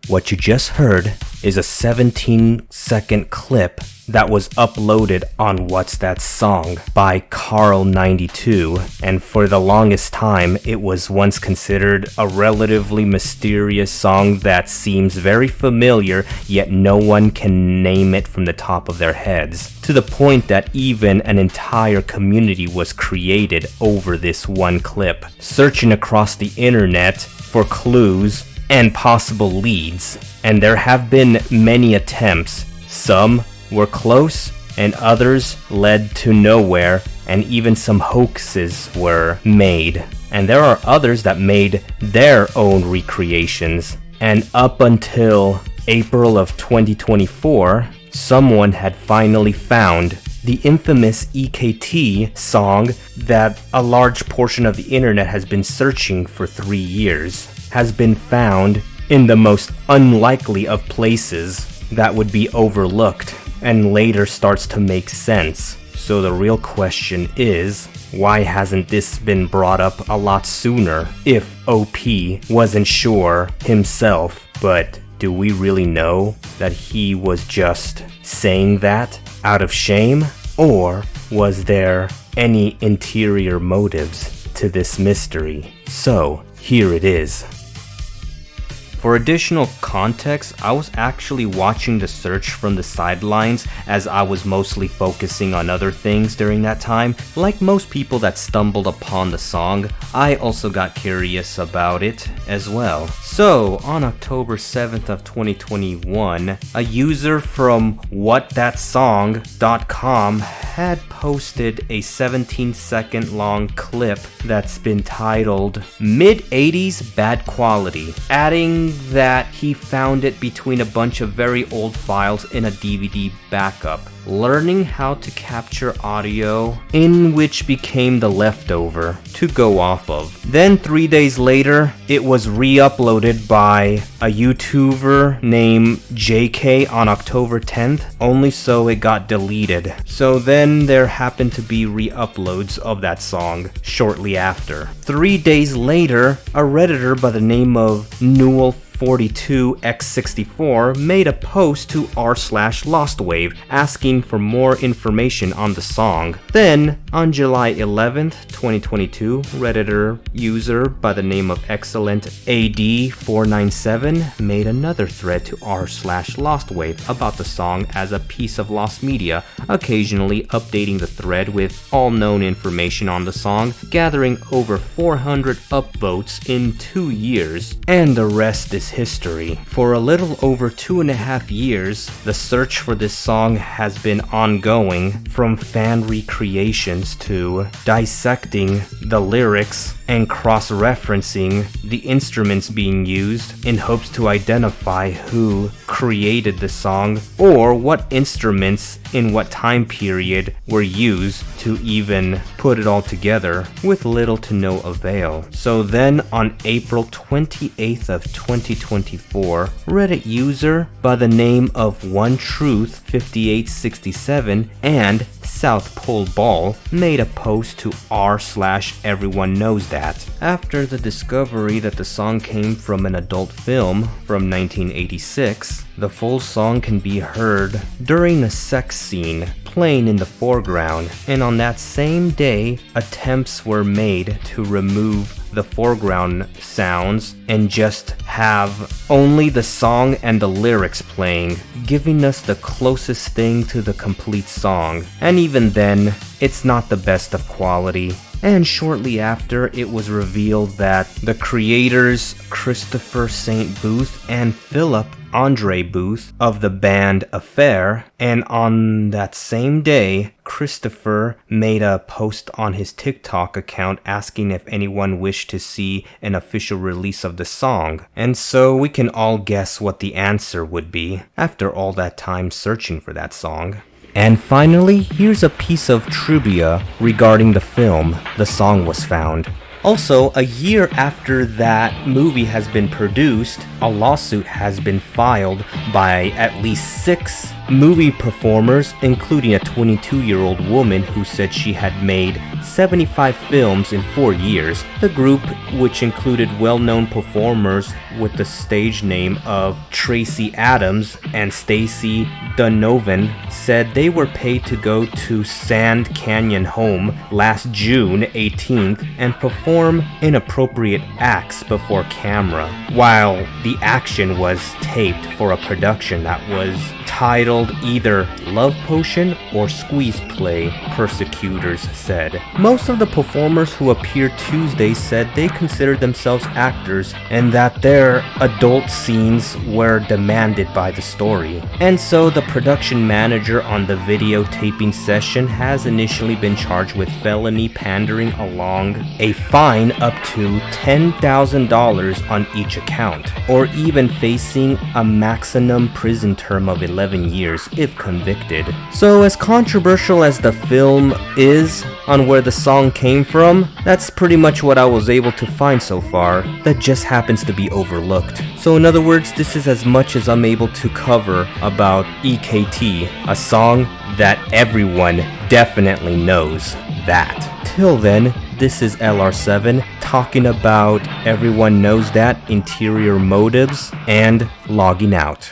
What you just heard is a 17-second clip that was uploaded on WatZatSong by Carl92, and for the longest time it was once considered a relatively mysterious song that seems very familiar, yet no one can name it from the top of their heads, to the point that even an entire community was created over this one clip, searching across the internet for clues and possible leads, and there have been many attempts. Some were close and others led to nowhere, and even some hoaxes were made. And there are others that made their own recreations, and up until April of 2024, someone had finally found the infamous EKT song that a large portion of the internet has been searching for 3 years, has been found in the most unlikely of places that would be overlooked, and later starts to make sense. So the real question is, why hasn't this been brought up a lot sooner if OP wasn't sure himself? But do we really know that he was just saying that out of shame? Or was there any ulterior motives to this mystery? So here it is. For additional context, I was actually watching the search from the sidelines as I was mostly focusing on other things during that time. Like most people that stumbled upon the song, I also got curious about it as well. So, on October 7th of 2021, a user from WatZatSong.com had posted a 17-second long clip that's been titled Mid-80s Bad Quality, adding that he found it between a bunch of very old files in a DVD backup, learning how to capture audio, in which became the leftover to go off of. Then 3 days later, it was re-uploaded by a YouTuber named JK on October 10th, only so it got deleted. So then there happened to be re-uploads of that song shortly after. 3 days later, a Redditor by the name of Newell42x64 made a post to r/lostwave asking for more information on the song. Then, on July 11th, 2022, Redditor user by the name of ExcellentAD497 made another thread to r/lostwave about the song as a piece of lost media, occasionally updating the thread with all known information on the song, gathering over 400 upvotes in 2 years, and the rest is history. For a little over 2.5 years, the search for this song has been ongoing, from fan recreations to dissecting the lyrics and cross-referencing the instruments being used in hopes to identify who created the song or what instruments in what time period were used to even put it all together, with little to no avail. So then on April 28th of 2024, Reddit user by the name of OneTruth5867 and South Pole Ball made a post to r/everyone knows that. After the discovery that the song came from an adult film from 1986, the full song can be heard during a sex scene playing in the foreground, and on that same day, attempts were made to remove the foreground sounds and just have only the song and the lyrics playing, giving us the closest thing to the complete song. And even then, it's not the best of quality. And shortly after, it was revealed that the creators Christopher St. Booth and Philip Andre Booth of the band Affair, and on that same day, Christopher made a post on his TikTok account asking if anyone wished to see an official release of the song. And so we can all guess what the answer would be after all that time searching for that song. And finally, here's a piece of trivia regarding the film the song was found. Also, a year after that movie has been produced, a lawsuit has been filed by at least 6 movie performers, including a 22-year-old woman who said she had made 75 films in 4 years. The group, which included well-known performers with the stage name of Tracy and Stacey, Donovan, said they were paid to go to Sand Canyon Home last June 18th and perform inappropriate acts before camera, while the action was taped for a production that was titled either Love Potion or Squeeze Play, prosecutors said. Most of the performers who appeared Tuesday said they considered themselves actors and that their adult scenes were demanded by the story. And so the production manager on the videotaping session has initially been charged with felony pandering along a fine up to $10,000 on each account, or even facing a maximum prison term of 11 years if convicted. So as controversial as the film is on where the song came from, that's pretty much what I was able to find so far that just happens to be overlooked. So in other words, this is as much as I'm able to cover about EKT, a song that everyone definitely knows that. Till then, this is LR7 talking about Everyone Knows That, Ulterior Motives, and logging out.